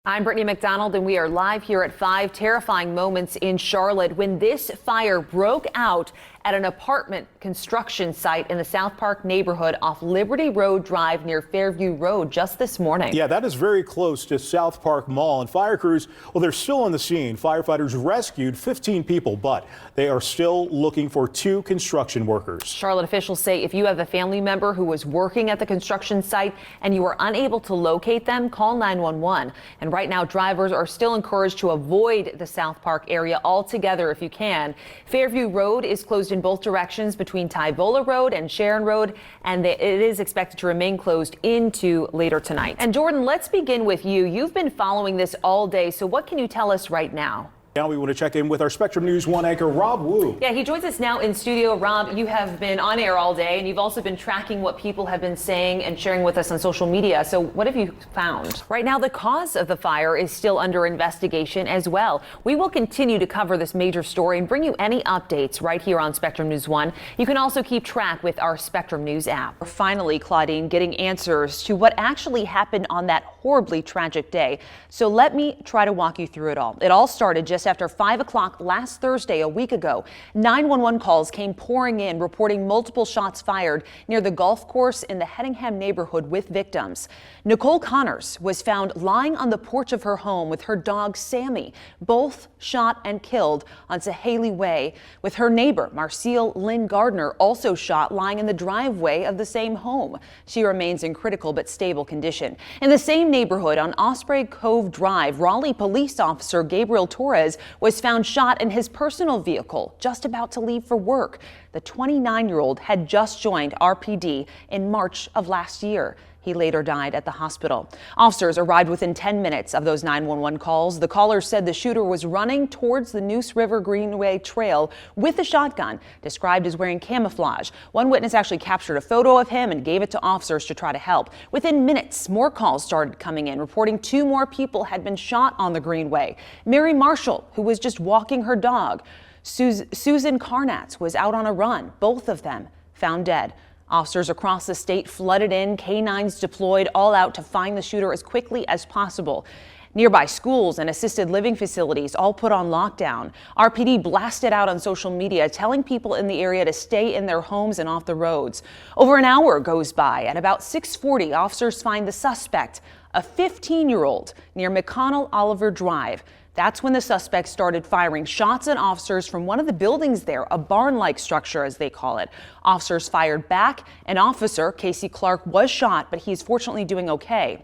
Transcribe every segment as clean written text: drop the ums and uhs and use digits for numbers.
I'm Britni McDonald, and we are live here at 5. Terrifying moments in Charlotte when this fire broke out at an apartment construction site in the South Park neighborhood off Liberty Road Drive near Fairview Road just this morning. Yeah, that is very close to South Park Mall, and fire crews, well, they're still on the scene. Firefighters rescued 15 people, but they are still looking for 2 construction workers. Charlotte officials say if you have a family member who was working at the construction site and you are unable to locate them, call 911. And right now, drivers are still encouraged to avoid the South Park area altogether if you can. Fairview Road is closed in both directions between Tyvola Road and Sharon Road, and it is expected to remain closed into later tonight. And Jordan, let's begin with you. You've been following this all day, so what can you tell us right now? Now we want to check in with our Spectrum News 1 anchor, Rob Wu. Yeah, he joins us now in studio. Rob, you have been on air all day, and you've also been tracking what people have been saying and sharing with us on social media. So what have you found? Right now, the cause of the fire is still under investigation as well. We will continue to cover this major story and bring you any updates right here on Spectrum News 1. You can also keep track with our Spectrum News app. Finally, Claudine, getting answers to what actually happened on that horribly tragic day. So let me try to walk you through it all. It all started just after 5 o'clock last Thursday, a week ago. 911 calls came pouring in, reporting multiple shots fired near the golf course in the Hedingham neighborhood with victims. Nicole Connors was found lying on the porch of her home with her dog Sammy, both shot and killed on Sahaley Way, with her neighbor Marcelle Lynn Gardner also shot lying in the driveway of the same home. She remains in critical but stable condition. In the same neighborhood on Osprey Cove Drive, Raleigh police officer Gabriel Torres was found shot in his personal vehicle just about to leave for work. The 29-year-old had just joined RPD in March of last year. He later died at the hospital. Officers arrived within 10 minutes of those 911 calls. The caller said the shooter was running towards the Neuse River Greenway Trail with a shotgun, described as wearing camouflage. One witness actually captured a photo of him and gave it to officers to try to help. Within minutes, more calls started coming in, reporting 2 more people had been shot on the Greenway. Mary Marshall, who was just walking her dog. Susan Carnatz was out on a run. Both of them found dead. Officers across the state flooded in, canines deployed, all out to find the shooter as quickly as possible. Nearby schools and assisted living facilities all put on lockdown. RPD blasted out on social media, telling people in the area to stay in their homes and off the roads. Over an hour goes by. At about 6:40, officers find the suspect, a 15-year-old, near McConnell Oliver Drive. That's when the suspect started firing shots at officers from one of the buildings there, a barn-like structure as they call it. Officers fired back. An officer, Casey Clark, was shot, but he's fortunately doing okay.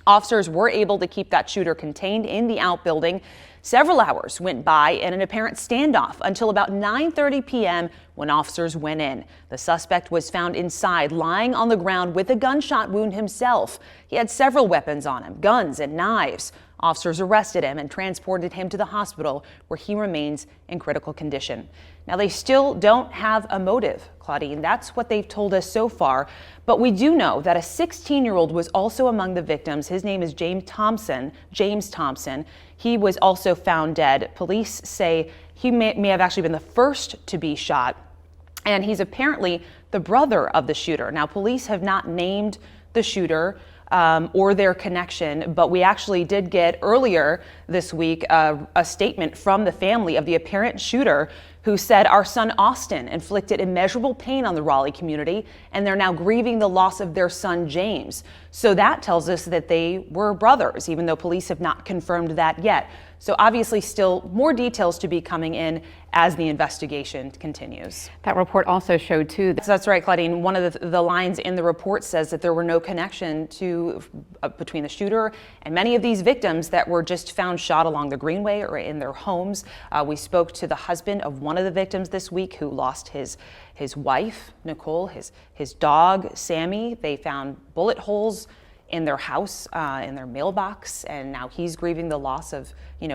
Officers were able to keep that shooter contained in the outbuilding. Several hours went by in an apparent standoff until about 9:30 p.m. when officers went in. The suspect was found inside, lying on the ground with a gunshot wound himself. He had several weapons on him, guns and knives. Officers arrested him and transported him to the hospital, where he remains in critical condition. Now, they still don't have a motive, Claudine. That's what they've told us so far. But we do know that a 16-year-old was also among the victims. His name is James Thompson. He was also found dead. Police say he may have actually been the first to be shot, and he's apparently the brother of the shooter. Now, police have not named the shooter or their connection, but we actually did get earlier this week a statement from the family of the apparent shooter, who said, "Our son Austin inflicted immeasurable pain on the Raleigh community, and they're now grieving the loss of their son James." So that tells us that they were brothers, even though police have not confirmed that yet. So obviously still more details to be coming in as the investigation continues. That report also showed too. That's right, Claudine. One of the lines in the report says that there were no connection between the shooter and many of these victims that were just found shot along the Greenway or in their homes. We spoke to the husband of one of the victims this week who lost his wife, Nicole, his dog, Sammy. They found bullet holes in their house, in their mailbox, and now he's grieving the loss of,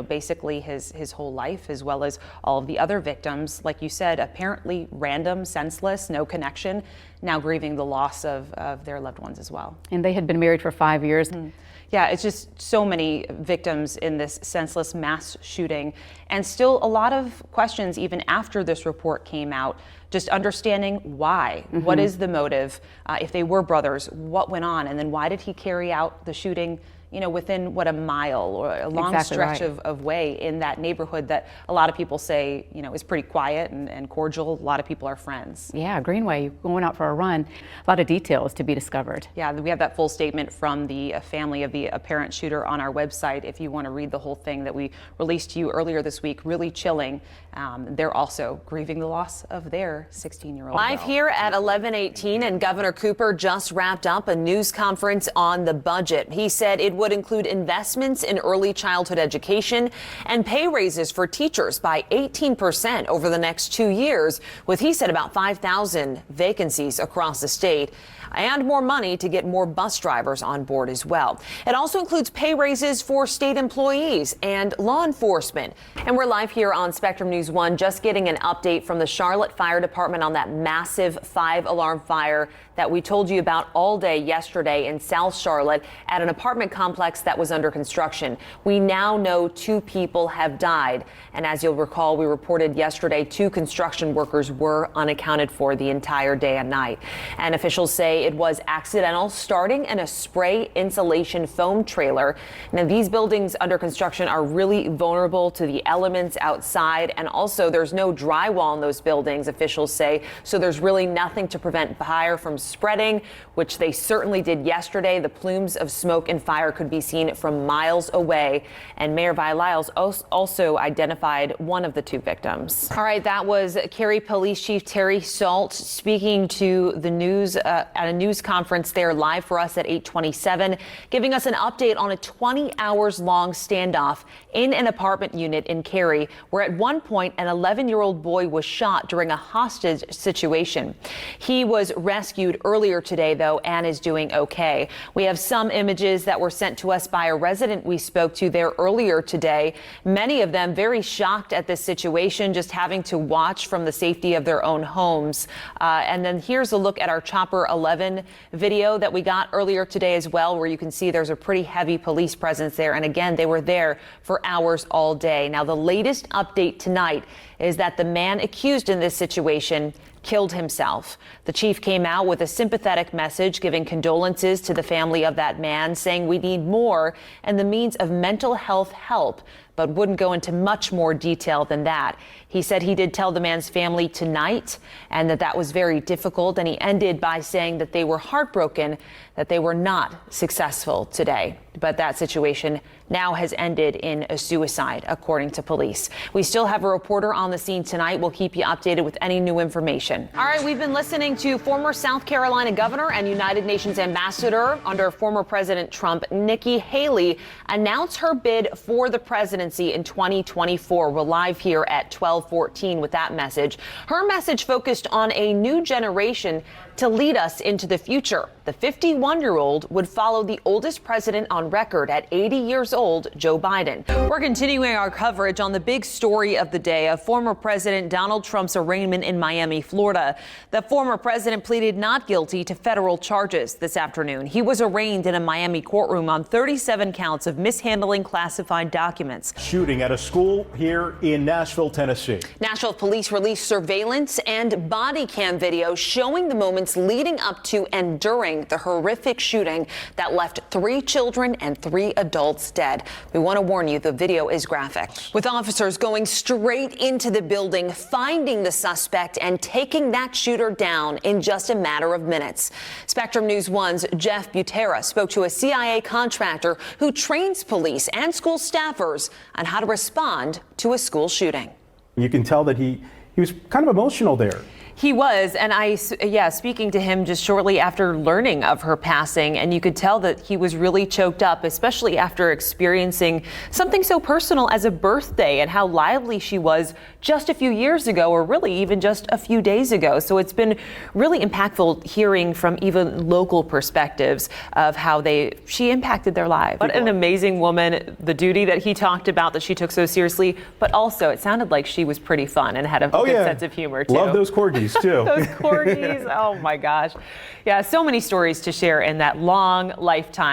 basically his whole life, as well as all of the other victims, like you said, apparently random, senseless, no connection, now grieving the loss of their loved ones as well. And they had been married for 5 years. Yeah, it's just so many victims in this senseless mass shooting, and still a lot of questions even after this report came out, just understanding why. What is the motive? If they were brothers, what went on? And then why did he carry out the shooting, within a mile or a long Exactly stretch right. of way in that neighborhood that a lot of people say, is pretty quiet and cordial. A lot of people are friends. Yeah, Greenway, going out for a run. A lot of details to be discovered. Yeah, we have that full statement from the family of the apparent shooter on our website if you want to read the whole thing that we released to you earlier this week. Really chilling. They're also grieving the loss of their 16-year-old. Live here at 11:18, and Governor Cooper just wrapped up a news conference on the budget. He said it would include investments in early childhood education and pay raises for teachers by 18% over the next 2 years, with, he said, about 5,000 vacancies across the state, and more money to get more bus drivers on board as well. It also includes pay raises for state employees and law enforcement. And we're live here on Spectrum News 1, just getting an update from the Charlotte Fire Department on that massive 5-alarm fire that we told you about all day yesterday in South Charlotte at an apartment complex that was under construction. We now know 2 people have died. And as you'll recall, we reported yesterday 2 construction workers were unaccounted for the entire day and night. And officials say it was accidental starting in a spray insulation foam trailer. Now, these buildings under construction are really vulnerable to the elements outside. And also there's no drywall in those buildings, officials say. So there's really nothing to prevent fire from spreading, which they certainly did yesterday. The plumes of smoke and fire could be seen from miles away. And Mayor Vi Lyles also identified one of the 2 victims. All right, that was Cary Police Chief Terry Salt speaking to the news at a news conference there live for us at 8:27, giving us an update on a 20 hours long standoff in an apartment unit in Cary, where at one point an 11-year-old boy was shot during a hostage situation. He was rescued earlier today, though, and is doing okay. We have some images that were sent to us by a resident we spoke to there earlier today. Many of them very shocked at this situation, just having to watch from the safety of their own homes. And then here's a look at our Chopper 11 video that we got earlier today as well, where you can see there's a pretty heavy police presence there. And again, they were there for hours all day. Now, the latest update tonight is that the man accused in this situation killed himself. The chief came out with a sympathetic message giving condolences to the family of that man, saying we need more and the means of mental health help, but wouldn't go into much more detail than that. He said he did tell the man's family tonight and that was very difficult. And he ended by saying that they were heartbroken that they were not successful today. But that situation now has ended in a suicide, according to police. We still have a reporter on the scene tonight. We'll keep you updated with any new information. All right, we've been listening to former South Carolina governor and United Nations ambassador under former President Trump, Nikki Haley, announce her bid for the presidency in 2024. We're live here at 12:14 with that message. Her message focused on a new generation to lead us into the future. The 51-year-old would follow the oldest president on record at 80 years old, Joe Biden. We're continuing our coverage on the big story of the day of former President Donald Trump's arraignment in Miami, Florida. The former president pleaded not guilty to federal charges this afternoon. He was arraigned in a Miami courtroom on 37 counts of mishandling classified documents. Shooting at a school here in Nashville, Tennessee. Nashville police released surveillance and body cam video showing the moments leading up to and during the horrific shooting that left 3 children and 3 adults dead. We want to warn you, the video is graphic. With officers going straight into the building, finding the suspect and taking that shooter down in just a matter of minutes. Spectrum News 1's Jeff Butera spoke to a CIA contractor who trains police and school staffers on how to respond to a school shooting. You can tell that he was kind of emotional there. He was, and speaking to him just shortly after learning of her passing, and you could tell that he was really choked up, especially after experiencing something so personal as a birthday and how lively she was just a few years ago, or really even just a few days ago. So it's been really impactful hearing from even local perspectives of how she impacted their lives. What an amazing woman, the duty that he talked about that she took so seriously, but also it sounded like she was pretty fun and had a good sense of humor too. Love those corgis too. Those corgis, oh my gosh. Yeah, so many stories to share in that long lifetime.